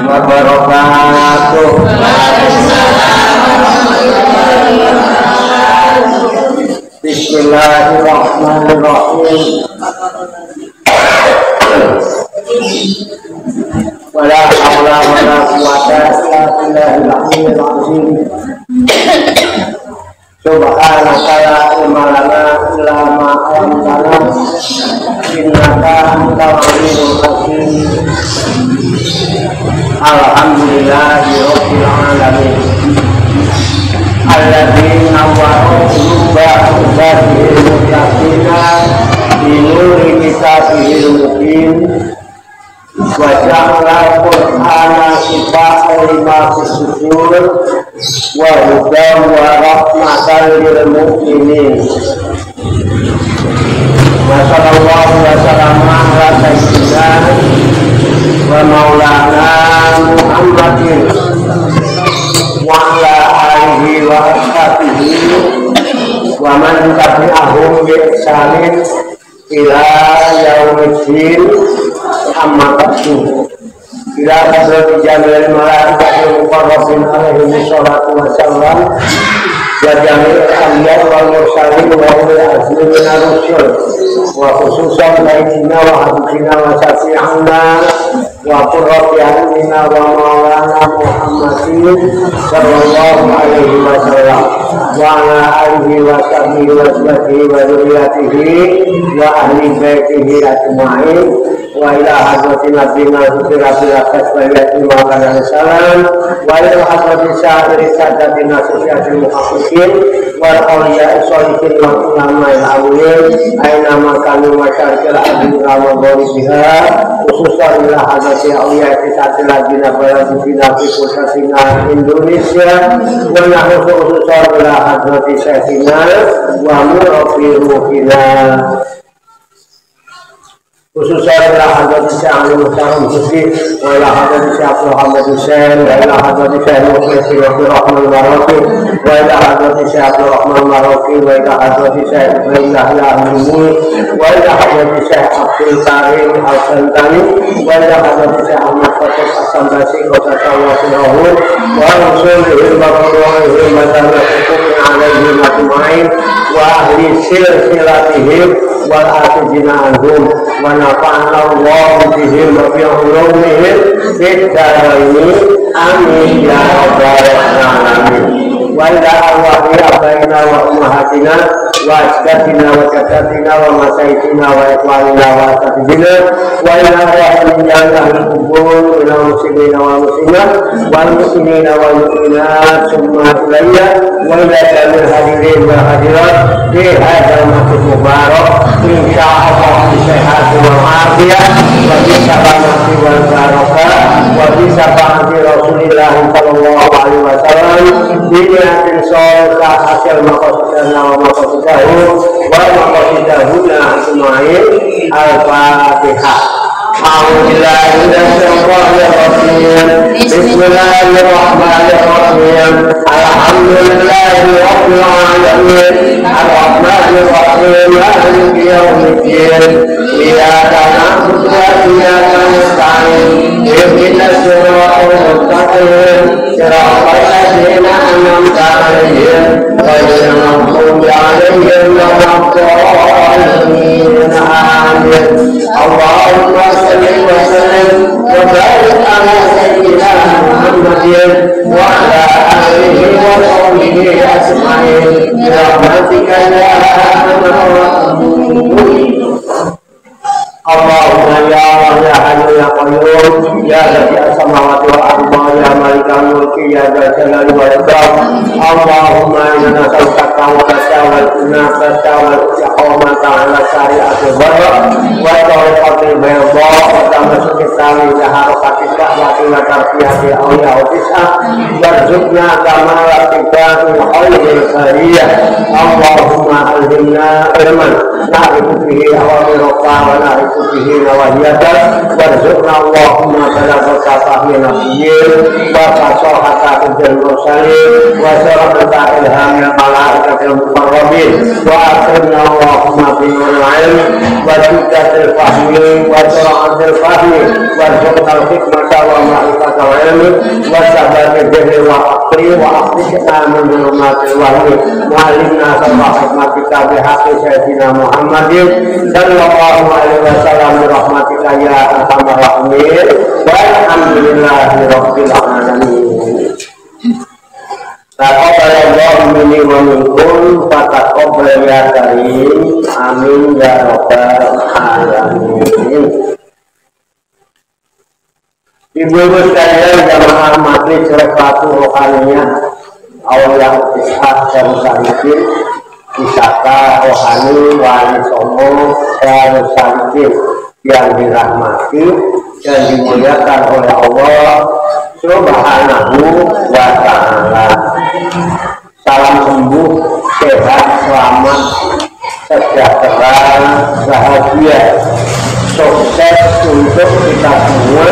wabarakatuh. Bismillahirrahmanirrahim. Wala haula wala quwwata illa billahil aliyyil azim. Subhanaka la ilma lana illa ma 'allamtana innaka antal alimul hakim. Alhamdulillahirabbil alamin. Alladzina nawwaru qulubahum muttaqina bi nuri kitabihil mubin wa ja'ala qur'ana shifa'an lima fis sudur wa hudan wa rahmatan lil mu'minin. Wa sallallahu wa sallama ala sayyidina wa maulana Muhammadin wa ala alihi wa ashabihi wa man tabi'ahum bi ihsanin ila yaumiddin. Amma ba'du. Ila hadrati jamil malaikatil muqarrabin alaihi wassalatu wassalam wa jamil anbiya wal mursalin wa ulil azmi minar rusul wa khususan sayyidina wa habibina wa syafi'ina wa qurrati a'yunina wa maulana Muhammadin sallallahu alaihi wasallam wa ala alihi wa sahbihi wa sahbihi wa dzurriyyatihi wa ahli baitihi ajma'in wa ila hadratin nabiyina Rasulillah sallallahu alaihi wasallam wa ila hadratin sa'iri sadatina sufyatil muhaqqiqin wal awliya sholihin wa ulama'il awliya aina makanu masyarikil adil ramadhani biha khususan ila hadratin awliya sadatil ladina baladina fi khususina Indonesia wa nahnu khususan ila hadratin syekhina wa murafi ruhina khususnya ila hadrati Syekh Muhammad Husain wa ila hadrati Syekh Muhammad Husain wa ila hadrati Syekh Muhammad Rahman Maraki wa ila hadrati Syekh Rahman Maraki wa ila hadrati Syekh Ibrahim Al-Amini wa ila hadrati Syekh Abdul Karim Al-Santani wa ila hadrati Syekh Ahmad Fatih As-Sambasi qasasallahu wa rasulihil maqru'ihil madanakum alaihim ajma'in wa ahli silsilatihim wal atijina anhum wa nafa'ana Allah bihim wa bi ulumihim fid dharaini amin ya rabbal alamin. Wa ila arwahi abaina wa ummahatina wa asdatina wa jaddatina wa masaidina wa ikhwanina wa asatidina wa ila arwahi yang ahli kubur ila muslimina wa muslimat wal muslimina wal mu'minat summa ilayya wa ila jamil hadirin wa hadirat di hadzal masjid mubarak insyaallah sehat wal afiyah wa bisalamati wal barakah wa bisabati Rasulillah sallallahu alaihi wasallam bi niatin sholihah hasil maqasidana wa maqasidahu wa maqasidahuna ajma'in. Al-Fatihah. A'udzubillahi minasyaitonir rajim. Bismillahirrahmanirrahim. Alhamdulillahi rabbil alamin. Ar-Rahmanir Rahim. Maliki yaumiddin. Iyyaka na'budu wa iyyaka nasta'in. Ihdinas siratal mustaqim. Siratal ladzina an'amta 'alaihim ghairil maghdubi 'alaihim waladdallin. Amin. Allahumma shalli wa sallim wa barik ala sayyidina Muhammadin wa ala alihi wa sahbihi ajma'in bi rahmatika ya arhamar rahimin. Allahumma ya Allah ya Hayyu ya Qayyum ya Badi'as samawati wal ardi ya Malikal mulki ya Dzal Jalali wal Ikram. Allahumma inna nas'aluka tawbatan wal inabata wal istiqamata ala syari'atil barra wa tariqatil bayda wa tamassuki tali harakati da'wati wa tarbiyati awliya wa tis'ah warzuqna kamalatika min khairil khariyah. Allahumma alhimna ilman na'rifu bihi awamiraka wa na'rifu bihi nawahiyaka warzuqna Allahumma balagha fahmi nabiyyin wa fasahata bil mursalin wa sarafata ilhamil malaikatil muqarrabin wa akrimna Allahumma bil ilm wa judatil fahmi wa sur'atil fahmi warzuqna al hikmata wa ma'rifata barakal ilmi wa sabati jahli wa aqli wa aqlishna min hurumatil wahmi mu'alimna sabah hikmatika bihaqi sayyidina Muhammadin sallallahu alaihi wasallam rahmatika ya arhamar rahimin walhamdulillahi rabbil alamin. Taqabbalallahu minni wa minkum fataqabbal ya karim amin ya rabbal alamin. Ibu-ibu sekalian jamaah majelis Rekreasi Rohaniyah Aulia Ishaq dan Salikin Wisata Rohani Wali Songo dan Salikin yang dirahmati dan dimuliakan oleh Allah Subhanahu wa ta'ala. Salam sembuh, sehat, selamat, sejahtera, bahagia, sukses untuk kita semua,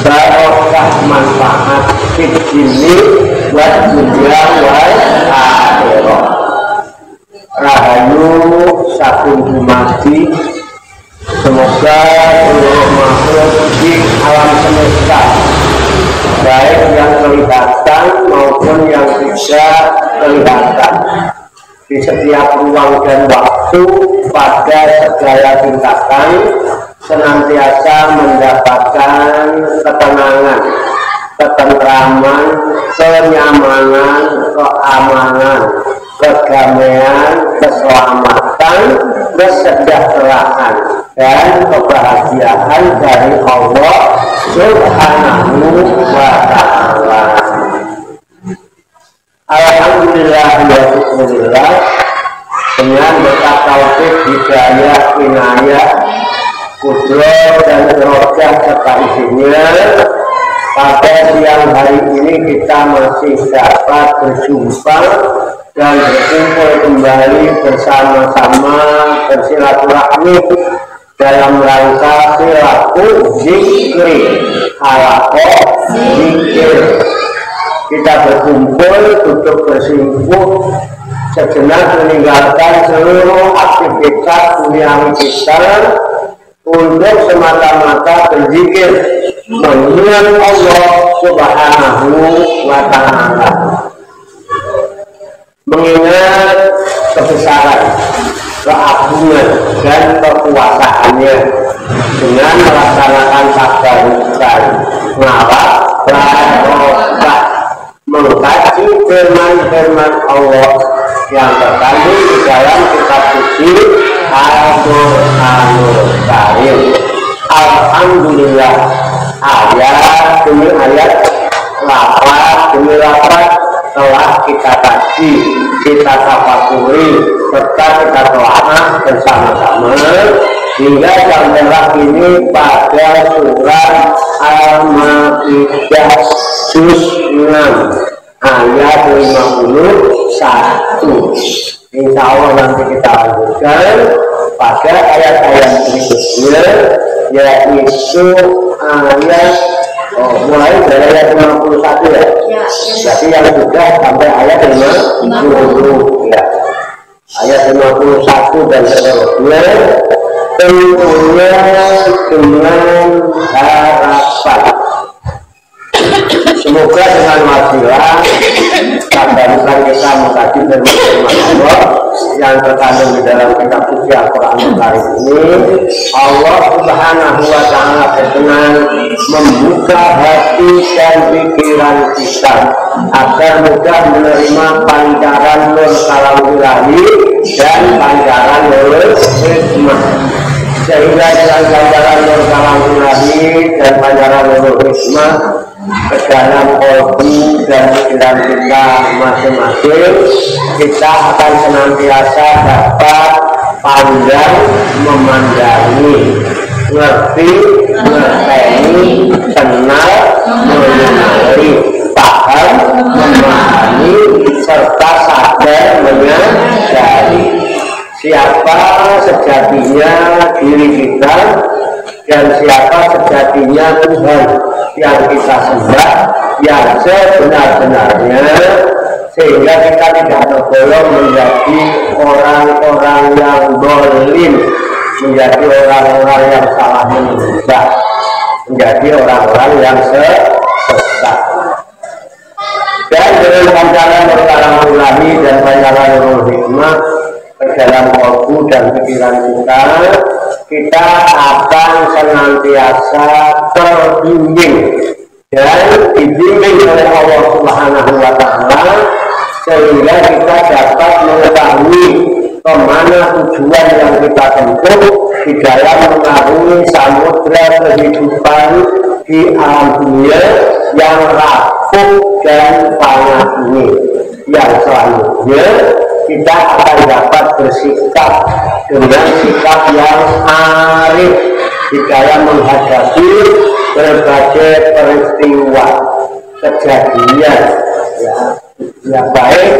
barokah manfaat di sini buat dunia wal akhirah. Rahayu saking dumadi, semoga seluruh makhluk di alam semesta, baik yang kelihatan maupun yang tidak kelihatan, di setiap ruang dan waktu pada segala tingkatan senantiasa mendapatkan ketenangan, ketentraman, kenyamanan, keamanan, kedamaian, keselamatan, kesejahteraan dan kebahagiaan dari Allah Subhanahu wa ta'ala. Alhamdulillah wa syukurillah, dengan berkat taufik hidayah inayah kudrat dan rohah serta isinya, pada siang hari ini kita masih dapat berjumpa dan berkumpul kembali bersama-sama bersilaturahmi dalam rangka silaku zikri halakoh zikir. Kita berkumpul untuk bersimpuh sejenak meninggalkan seluruh aktivitas duniawi kita untuk semata-mata berzikir mengingat Allah Subhanahu wa ta'ala, mengingat kebesaran, keagungan dan kekuasaannya dengan melaksanakan tabarrukan, ngawak, barokah, mengkaji firman-firman Allah yang terkandung di dalam kitab suci Al-Qur'anul Karim. Alhamdulillah, ayat demi ayat, lafaz demi lafaz telah kita kaji, kita tafakuri, serta kita telaah bersama-sama hingga sampailah ini pada surat Al-Maidah juz 6 ayat 51. Insya Allah nanti kita lanjutkan pada ayat-ayat berikutnya, yaitu ayat mulai dari ayat 51 ya. Jadi yang sudah sampai ayat 50 ya. Ayat 51 dan seterusnya tentunya dengan harapan semoga dengan wasilah tabarrukan kita mengkaji firman Allah yang terkandung di dalam kitab suci Al-Qur'anul Karim ini, Allah Subhanahu wa ta'ala berkenan membuka hati dan pikiran kita agar mudah menerima pancaran nur kalam ilahi dan pancaran nur hikmah, sehingga dengan pancaran nur kalam ilahi dan pancaran nur hikmah ke dalam kolbu dan pikiran kita masing-masing, kita akan senantiasa dapat pandang memandangi, ngerti, ngerteni, kenal, mengenali, paham, memahami, serta sadar menyadari siapa sejatinya diri kita dan siapa sejatinya Tuhan yang kita sembah yang sebenar-benarnya, sehingga kita tidak tergolong menjadi orang-orang yang zalim, menjadi orang-orang yang salah menyembah, menjadi orang-orang yang Dan dengan pandangan berkalamulahi dan pandangan nurul hikmah ke dalam kalbu dan pikiran kita akan senantiasa terbimbing dan dibimbing oleh Allah Subhanahu wa Ta'ala, sehingga kita dapat mengetahui kemana tujuan yang kita tempuh di dalam mengarungi samudra kehidupan di alam dunia yang rapuh dan fana ini. Yang selanjutnya kita akan dapat bersikap dengan sikap yang arif di dalam menghadapi berbagai peristiwa kejadian, ya baik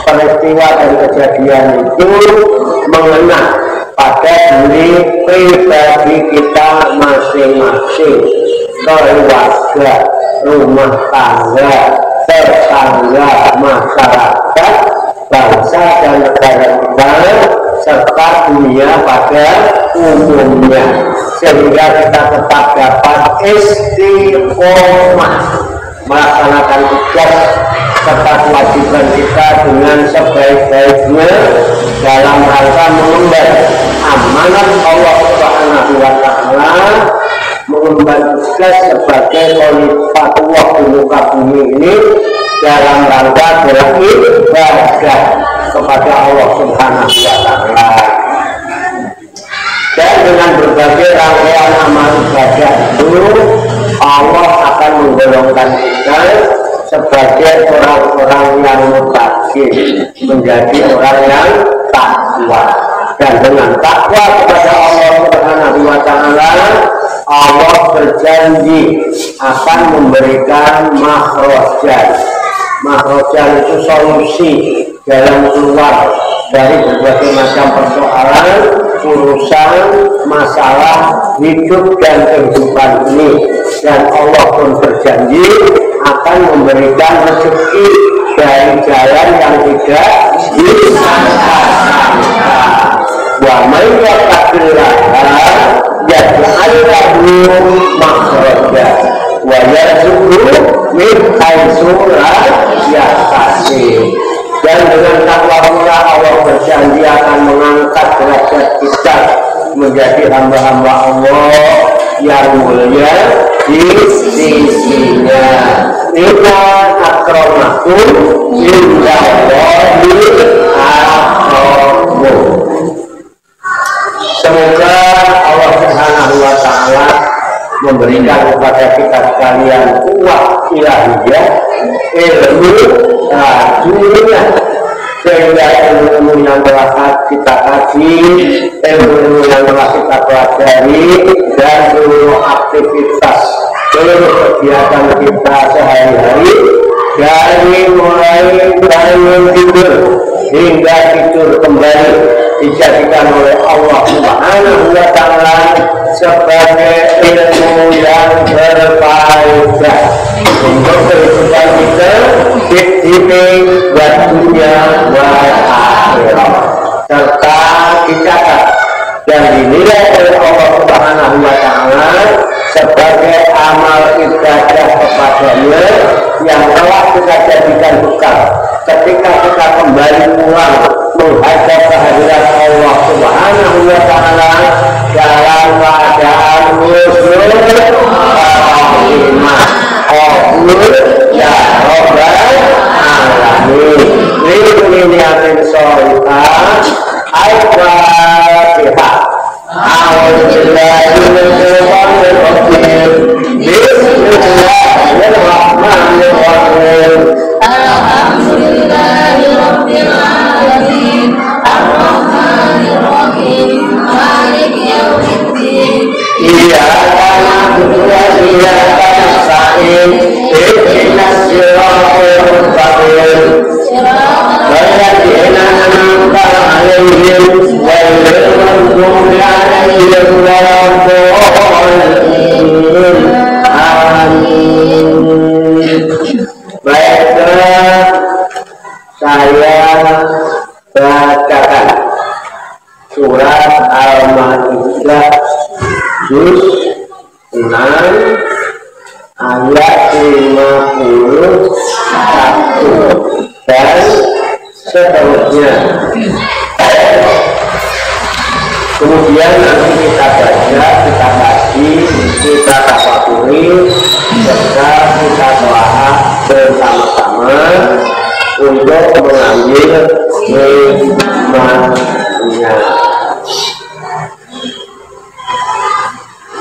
peristiwa dan kejadian itu mengena pada diri pribadi kita masing-masing, keluarga, rumah tangga, tetangga, masyarakat, bangsa dan negara kita, serta dunia pada umumnya, sehingga kita tetap dapat istiqomah melaksanakan tugas serta kewajiban kita dengan sebaik-baiknya dalam rangka mengemban amanat Allah Subhanahu wa Ta'ala, mengemban tugas sebagai khalifatullah di muka bumi ini dalam rangka beribadah kepada Allah Subhanahu wa Ta'ala. Dan dengan berbagai rangkaian amal ibadah itu, Allah akan menggolongkan kita sebagai orang-orang yang mutakin, menjadi orang yang takwa. Dan dengan takwa kepada Allah Subhanahu wa Ta'ala, Allah berjanji akan memberikan makhrajan. Makhrajan itu solusi jalan keluar dari berbagai macam persoalan, urusan, masalah hidup dan kehidupan ini. Dan Allah pun berjanji akan memberikan rezeki dari jalan yang tidak disangka. Wa may yattaqillaha yaj'al lahu makhraja wa yarzuqhu min haitsu la yahtasib. Dan dengan takwa pula Allah berjanji akan mengangkat derajat kita menjadi hamba-hamba Allah yang mulia di sisinya. Inna akramakum indallahi atqakum. Semoga Allah Subhanahu wa Ta'ala memberikan kepada kita sekalian kuat ilahiyah, ilmu dunia, sehingga ilmu yang telah kita kaji, ilmu yang telah kita pelajari, dan seluruh aktivitas, seluruh kegiatan kita sehari-hari, dari mulai bangun tidur hingga tidur kembali, dijadikan oleh Allah Subhanahu wa Ta'ala sebagai ilmu yang berfaedah untuk kehidupan kita di sini dan dunia dan akhirat, serta dicatat dan dinilai oleh Allah Subhanahu wa Ta'ala sebagai amal ibadah kepadanya yang telah kita jadikan bekal ketika kita kembali pulang menghadap kehadirat Allah Subhanahu wa Ta'ala dalam keadaan husnul khatimah. Qabul ya Rabbal alamin. Lini niatin sholihah al-Fatihah. A'udzubillahi minasyaitonir rajim. Bismillahirrahmanirrahim. Alhamdulillahi rabbil alamin. Ar-Rahmanir Rahim. Maliki yaumiddin. Iyyaka na'budu wa iyyaka nasta'in. Ihdinas siratal mustaqim. Shiratal an'amta 'alaihim ghairil maghdubi 'alaihim waladdallin. ayat 51 dan seterusnya. Kemudian nanti kita baca, kita kaji, kita tafakuri, serta kita telah bersama-sama untuk mengambil hikmahnya.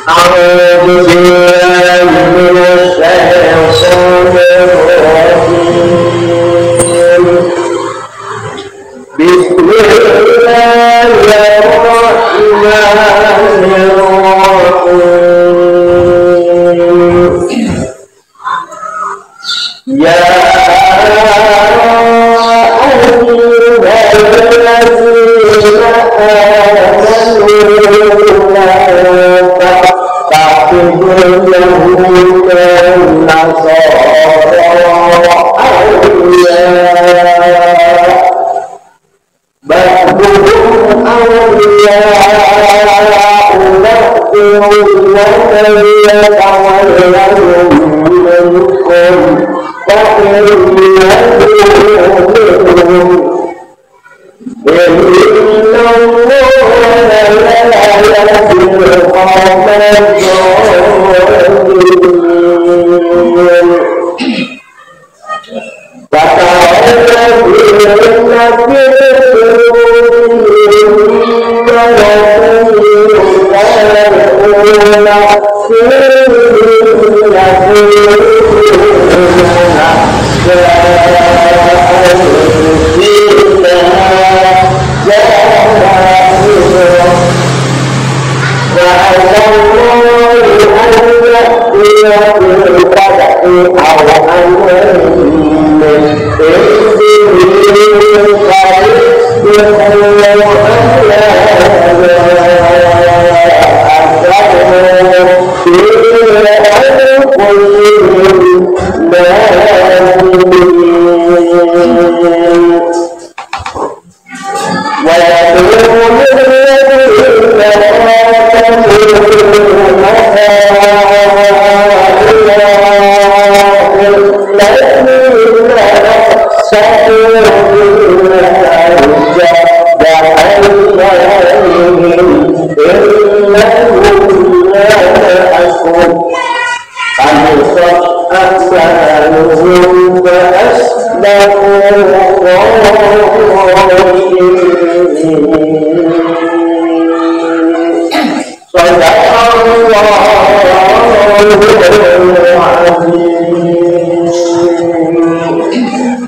A'udzu billahi minasyaitonir rajim. Bismillahirrahmanirrahim. Ya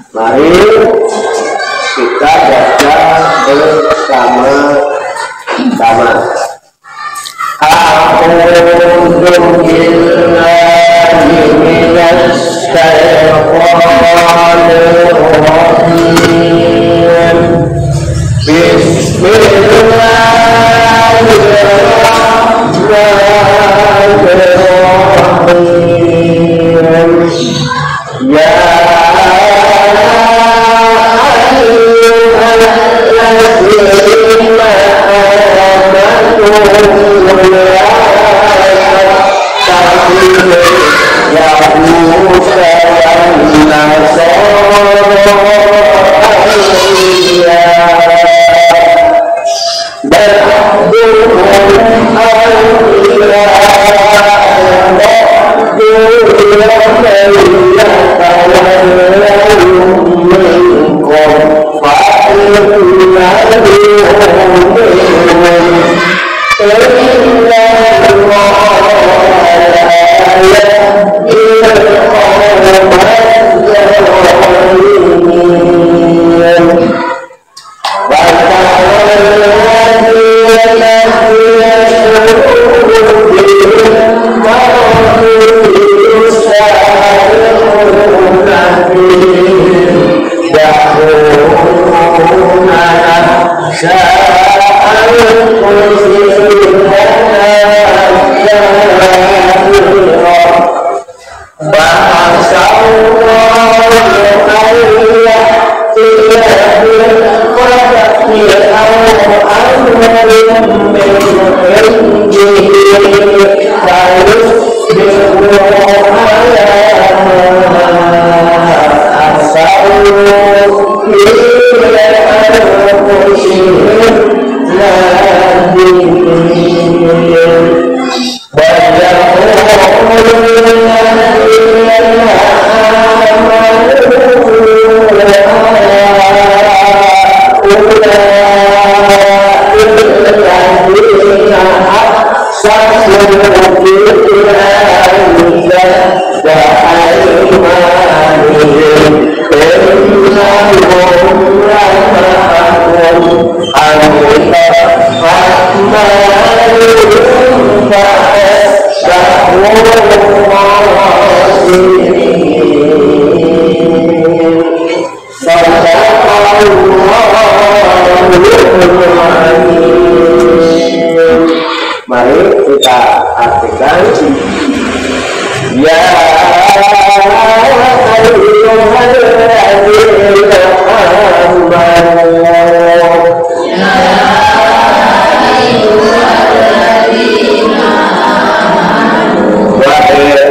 Mari kita baca bersama-sama. A'udzu billahi minasy syaithanir rajim. Bismillahirrahmanirrahim. Ya Amin. Mari kita artikan ya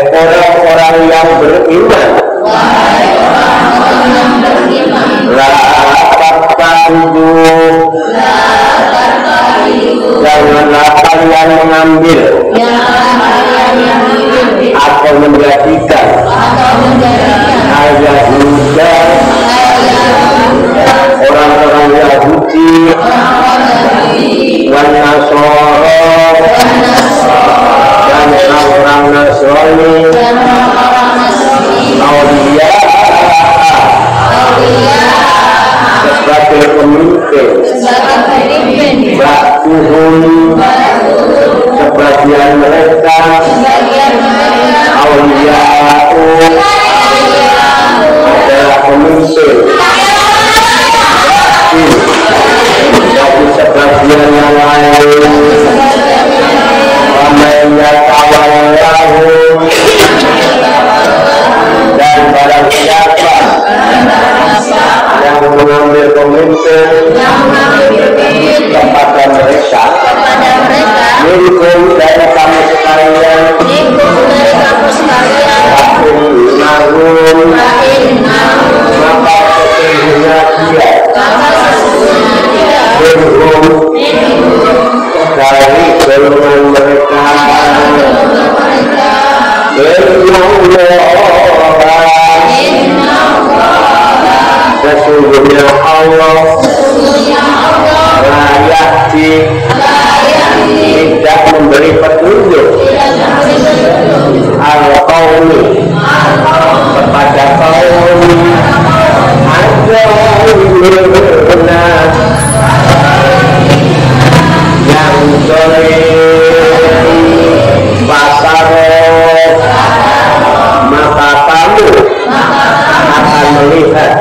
orang-orang yang beriman janganlah kalian mengambil atau menjadikan ayat Musa orang-orang Yahudi dan Nasoro dan orang Nasrani Aulia sebagai pemimpin sebagian mereka Auliya'u adalah pemimpin tapi sebagian yang lain ramainya tawallahu dan barang siapa yang mengambil pemimpin kepada mereka minkum dari kami sekalian maka sesungguhnya dia minkum dari golongan mereka sesungguhnya Allah tidak memberi petunjuk al-qawmi kepada kaum benar yang zolim pasar maka kamu akan melihat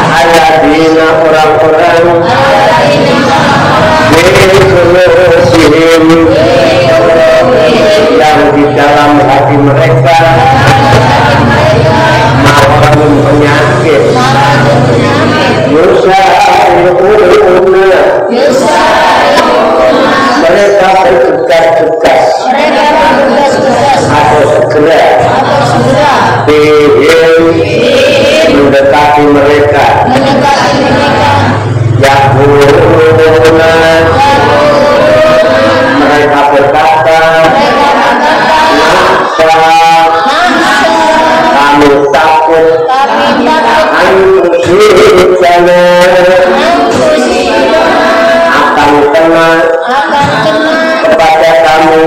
alladzina orang-orang yang di dalam hati mereka maupun penyakit mereka bergegas-gegas atau segera mendekati mereka mereka berkata kami takut akan kena kepada kamu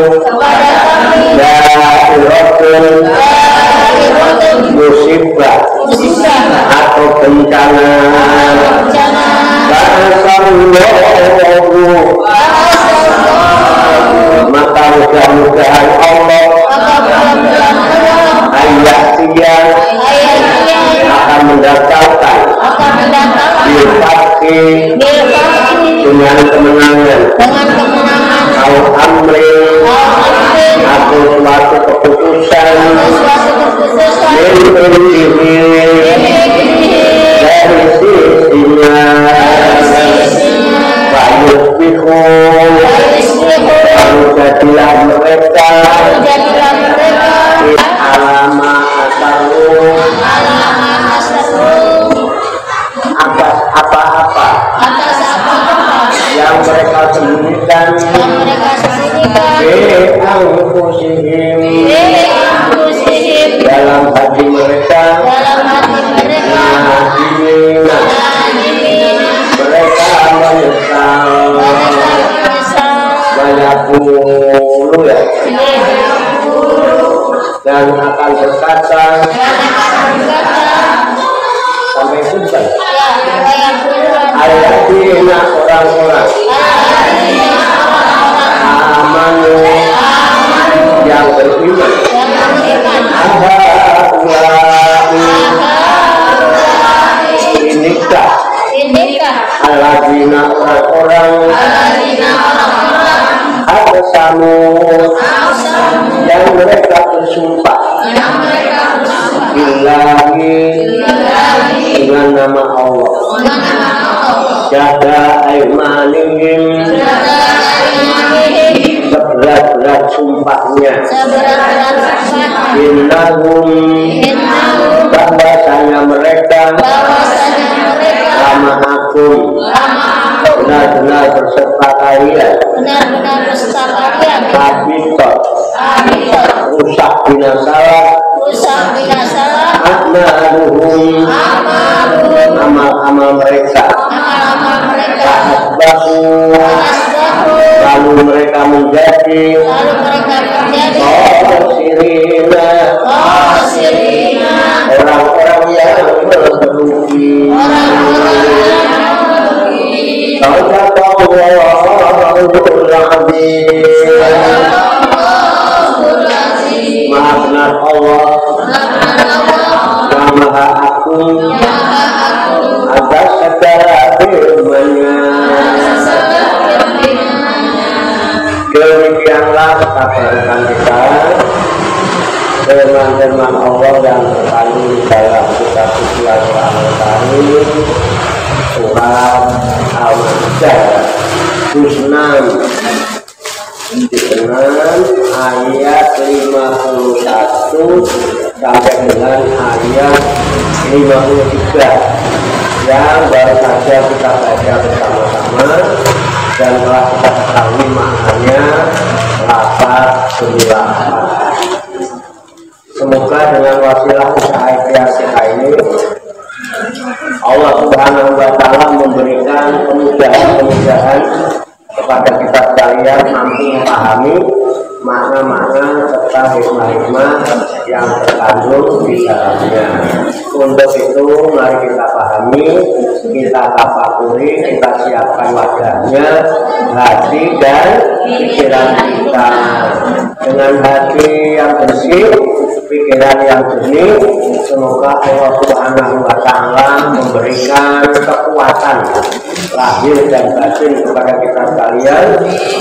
musibah atau bencana maka mudah-mudahan Allah ayat dia akan mendatangkan dengan kemenangan atau amri atau suatu keputusan dari sisinya jadilah mereka alama orang-orang amanu yang beriman inikah alladzina orang-orang aqsamu yang mereka bersumpah billahi dengan nama Allah jada aimanihim seberat-berat sumpahnya innahum bahwasanya mereka lama akum benar-benar berserta kalian habitat rusak binasalah akmaluhum amal-amal mereka asbahu lalu mereka menjadi khosirina orang-orang yang merugi. Maafkan Allah yang Maha Agung atas segala firman-Nya. Demikianlah kabarkan kita firman-firman Allah yang terkandung dalam kitab suci Al-Qur'an surat Al-Ma'idah juz 6 ayat 51 sampai dengan ayat 53 yang baru saja kita baca bersama-sama dan telah kita ketahui maknanya lafaz penjelasan. Semoga dengan wasilah usaha ikhtiar kita ini Allah Subhanahu wa Ta'ala memberikan kemudahan-kemudahan kepada kita sekalian mampu memahami makna-makna serta hikmah-hikmah yang terkandung di dalamnya. Untuk itu mari kita pahami, kita tafakuri, kita siapkan wadahnya, hati dan pikiran kita. Dengan hati yang bersih, pikiran yang jernih, semoga Allah Subhanahu wa Ta'ala memberikan kekuatan lahir dan batin kepada kita sekalian,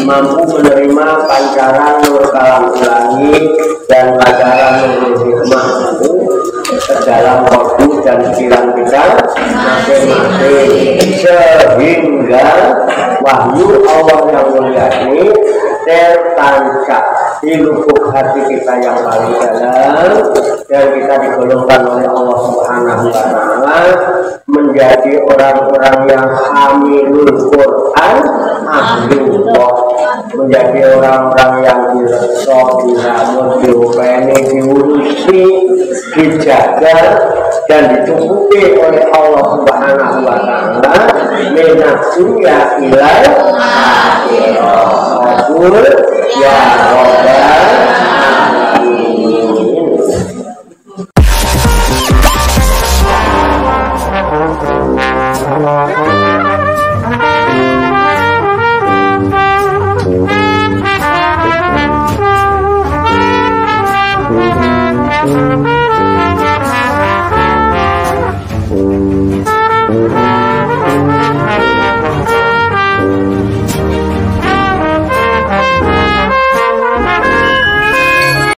mampu menerima pancaran nur kalam ilahi dan pancaran nur hikmah itu ke dalam kalbu dan pikiran kita masing-masing, sehingga wahyu Allah yang mulia ini tertancap di lubuk hati kita yang paling dalam, dan kita digolongkan oleh Allah Subhanahu wa Ta'ala menjadi orang-orang yang hamilul Quran, ahlullah, menjadi orang-orang yang diresok, diramut, diupeni, diurusi, dijaga dan dicukupi oleh Allah Subhanahu wa Ta'ala minasuya ilal akhirah ya Rabbal alamin.